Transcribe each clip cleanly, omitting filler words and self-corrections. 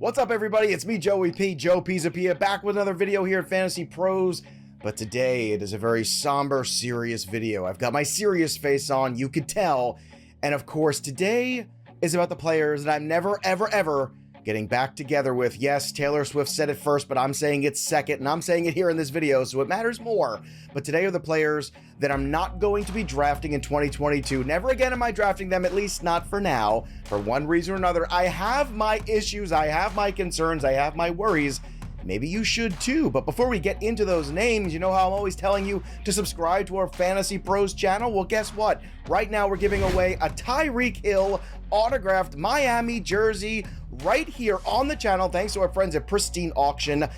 What's up, everybody? It's me, Joe Pisapia, back with another video here at Fantasy Pros. But today it is a very somber, serious video. I've got my serious face on, you could tell. And of course, today is about the players that I'm never, ever getting back together with. Yes, Taylor Swift said it first, but I'm saying it second, and I'm saying it here in this video, so it matters more. But today are the players that I'm not going to be drafting in 2022. Never again am I drafting them, at least not for now. For one reason or another, I have my issues, I have my concerns, I have my worries. Maybe you should too. But before we get into those names, you know how I'm always telling you to subscribe to our Fantasy Pros channel? Well, guess what? Right now we're giving away a Tyreek Hill autographed Miami jersey right here on the channel, thanks to our friends at Pristine Auction.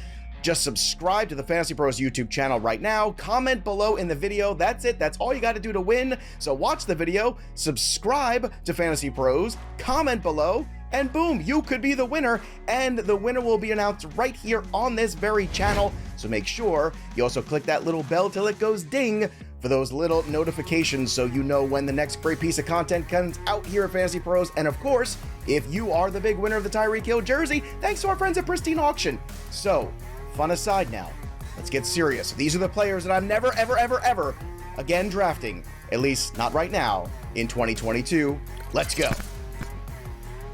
Just subscribe to the Fantasy Pros YouTube channel right now. Comment below in the video. That's it. That's all you got to do to win. So watch the video, subscribe to Fantasy Pros, comment below, and boom, you could be the winner, and the winner will be announced right here on this very channel. So make sure you also click that little bell till it goes ding for those little notifications so you know when the next great piece of content comes out here at Fantasy Pros. And of course, if you are the big winner of the Tyreek Hill jersey, thanks to our friends at Pristine Auction. So, fun aside now, let's get serious. These are the players that I'm never, ever again drafting, at least not right now, in 2022. Let's go.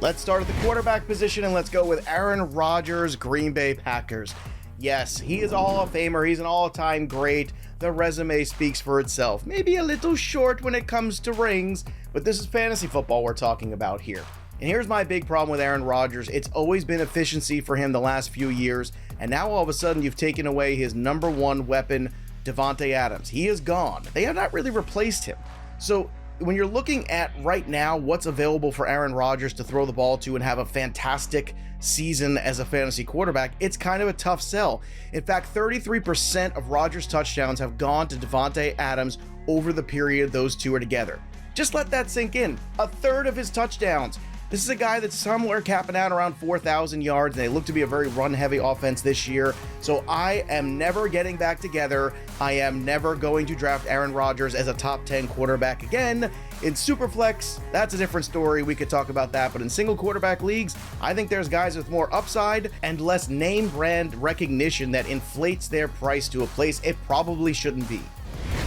Let's start at the quarterback position, and let's go with Aaron Rodgers, Green Bay Packers. Yes, he is a Hall of Famer. He's an all-time great. The resume speaks for itself. Maybe a little short when it comes to rings, but this is fantasy football we're talking about here. And here's my big problem with Aaron Rodgers. It's always been efficiency for him the last few years, and now all of a sudden you've taken away his number one weapon, Davante Adams. He is gone. They have not really replaced him. So when you're looking at right now what's available for Aaron Rodgers to throw the ball to and have a fantastic season as a fantasy quarterback, it's kind of a tough sell. In fact, 33% of Rodgers' touchdowns have gone to Davante Adams over the period those two are together. Just let that sink in. A third of his touchdowns. This is a guy that's somewhere capping out around 4,000 yards, and they look to be a very run-heavy offense this year. So I am never getting back together. I am never going to draft Aaron Rodgers as a top 10 quarterback again. In Superflex, that's a different story. We could talk about that. But in single quarterback leagues, I think there's guys with more upside and less name brand recognition that inflates their price to a place it probably shouldn't be.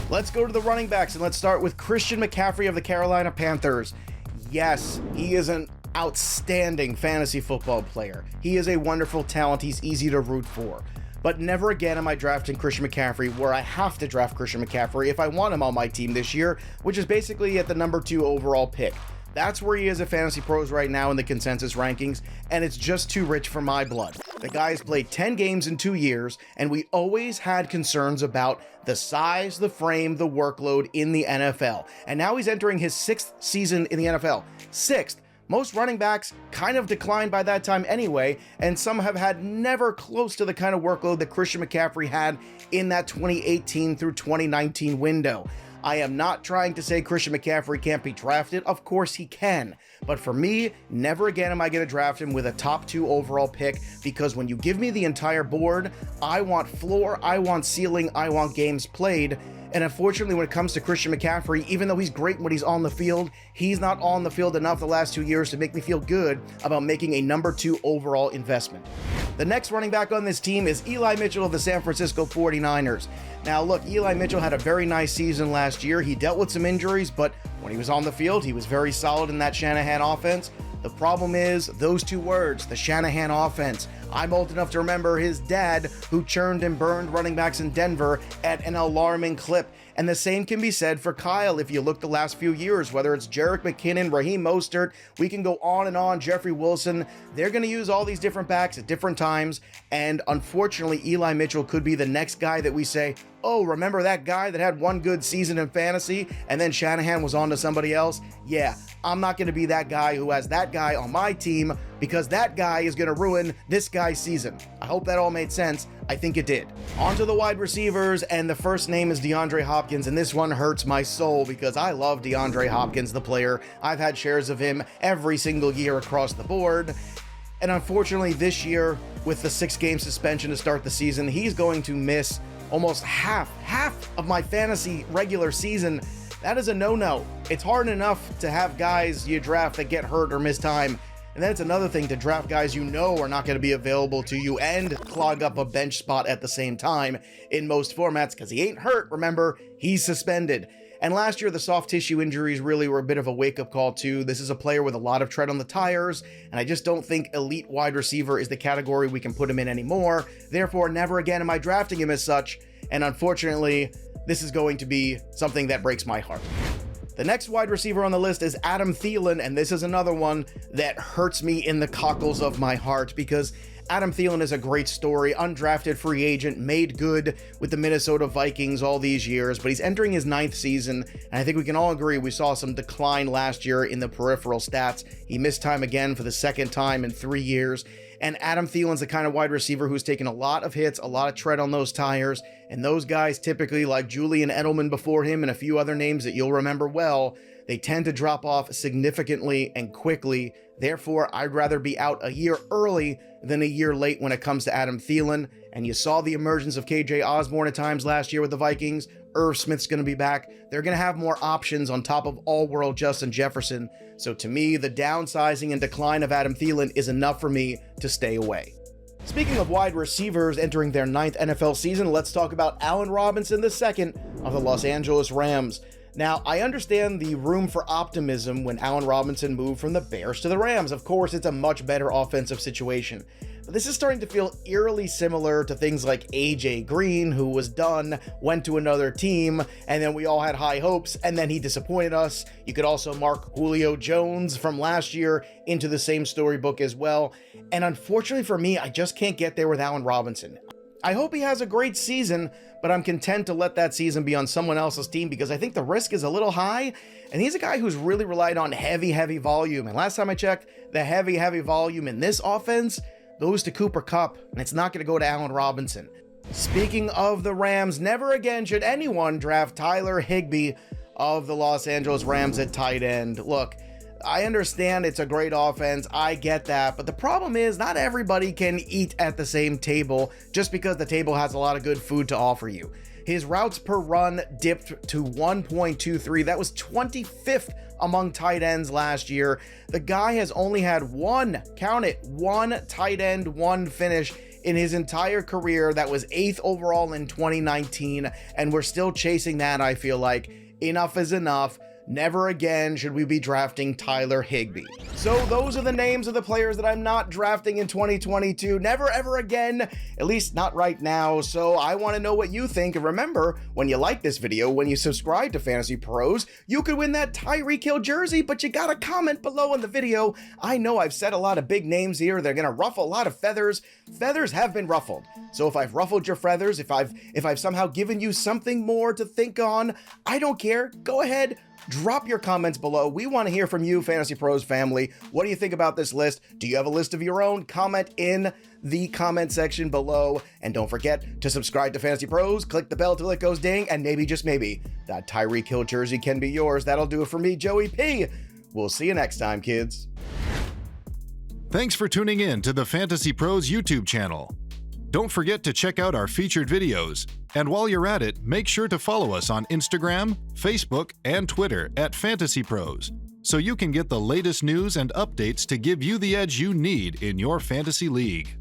Let's go to the running backs, and let's start with Christian McCaffrey of the Carolina Panthers. Yes, he is an outstanding fantasy football player. He is a wonderful talent. He's easy to root for. But never again am I drafting Christian McCaffrey where I have to draft Christian McCaffrey if I want him on my team this year, which is basically at the number 2 overall pick. That's where he is at Fantasy Pros right now in the consensus rankings, and it's just too rich for my blood. The guy's played 10 games in 2 years, and we always had concerns about the size, the frame, the workload in the NFL. And now he's entering his 6th season in the NFL. 6th. Most running backs kind of declined by that time anyway, and some have had never close to the kind of workload that Christian McCaffrey had in that 2018 through 2019 window. I am not trying to say Christian McCaffrey can't be drafted. Of course he can. But for me, never again am I going to draft him with a top 2 overall pick, because when you give me the entire board, I want floor, I want ceiling, I want games played. And unfortunately, when it comes to Christian McCaffrey, even though he's great when he's on the field, he's not on the field enough the last 2 years to make me feel good about making a number 2 overall investment. The next running back on this team is Eli Mitchell of the San Francisco 49ers. Now look, Eli Mitchell had a very nice season last year. He dealt with some injuries, but when he was on the field, he was very solid in that Shanahan offense. The problem is those 2 words, the Shanahan offense. I'm old enough to remember his dad, who churned and burned running backs in Denver at an alarming clip. And the same can be said for Kyle if you look the last few years, whether it's Jerick McKinnon, Raheem Mostert, we can go on and on, Jeffrey Wilson. They're going to use all these different backs at different times. And unfortunately, Eli Mitchell could be the next guy that we say, oh, remember that guy that had one good season in fantasy and then Shanahan was on to somebody else? Yeah, I'm not going to be that guy who has that guy on my team, because that guy is going to ruin this guy's season. I hope that all made sense. I think it did. On to the wide receivers, and the first name is DeAndre Hopkins, and this one hurts my soul because I love DeAndre Hopkins, the player. I've had shares of him every single year across the board. And unfortunately this year, with the 6-game suspension to start the season, he's going to miss almost half of my fantasy regular season. That is a no-no. It's hard enough to have guys you draft that get hurt or miss time. And then it's another thing to draft guys you know are not going to be available to you and clog up a bench spot at the same time in most formats, because he ain't hurt, remember, he's suspended. And last year, the soft tissue injuries really were a bit of a wake-up call too. This is a player with a lot of tread on the tires, and I just don't think elite wide receiver is the category we can put him in anymore. Therefore, never again am I drafting him as such, and unfortunately, this is going to be something that breaks my heart. The next wide receiver on the list is Adam Thielen, and this is another one that hurts me in the cockles of my heart, because Adam Thielen is a great story, undrafted free agent, made good with the Minnesota Vikings all these years, but he's entering his 9th season, and I think we can all agree we saw some decline last year in the peripheral stats. He missed time again for the 2nd time in 3 years, and Adam Thielen's the kind of wide receiver who's taken a lot of hits, a lot of tread on those tires, and those guys typically, like Julian Edelman before him and a few other names that you'll remember well, they tend to drop off significantly and quickly. Therefore, I'd rather be out a year early than a year late when it comes to Adam Thielen. And you saw the emergence of KJ Osborne at times last year with the Vikings. Irv Smith's going to be back. They're going to have more options on top of all-world Justin Jefferson. So to me, the downsizing and decline of Adam Thielen is enough for me to stay away. Speaking of wide receivers entering their 9th NFL season, let's talk about Allen Robinson II of the Los Angeles Rams. Now, I understand the room for optimism when Allen Robinson moved from the Bears to the Rams. Of course, it's a much better offensive situation. But this is starting to feel eerily similar to things like AJ Green, who was done, went to another team, and then we all had high hopes, and then he disappointed us. You could also mark Julio Jones from last year into the same storybook as well. And unfortunately for me, I just can't get there with Allen Robinson. I hope he has a great season, but I'm content to let that season be on someone else's team because I think the risk is a little high, and he's a guy who's really relied on heavy volume. And last time I checked, the heavy volume in this offense goes to Cooper Kupp, and it's not going to go to Allen Robinson. Speaking of the Rams, never again should anyone draft Tyler Higbee of the Los Angeles Rams at tight end. Look, I understand it's a great offense, I get that, but the problem is not everybody can eat at the same table just because the table has a lot of good food to offer you. His routes per run dipped to 1.23. That was 25th among tight ends last year. The guy has only had one, count it, one tight end, one finish in his entire career. That was 8th overall in 2019, and we're still chasing that, I feel like. Enough is enough. Never again should we be drafting Tyler Higbee. So those are the names of the players that I'm not drafting in 2022. Never ever again, at least not right now. So I want to know what you think. And remember, when you like this video, when you subscribe to Fantasy Pros, you could win that Tyreek Hill jersey, but you gotta comment below in the video. I know I've said a lot of big names here. They're gonna ruffle a lot of feathers. Feathers have been ruffled. So if I've ruffled your feathers, if I've somehow given you something more to think on, I don't care. Go ahead. Drop your comments below. We want to hear from you, Fantasy Pros family. What do you think about this list? Do you have a list of your own? Comment in the comment section below. And don't forget to subscribe to Fantasy Pros, click the bell till it goes ding, and maybe, just maybe, that Tyreek Hill jersey can be yours. That'll do it for me, Joey P. We'll see you next time, kids. Thanks for tuning in to the Fantasy Pros YouTube channel. Don't forget to check out our featured videos. And while you're at it, make sure to follow us on Instagram, Facebook, and Twitter at Fantasy Pros, so you can get the latest news and updates to give you the edge you need in your fantasy league.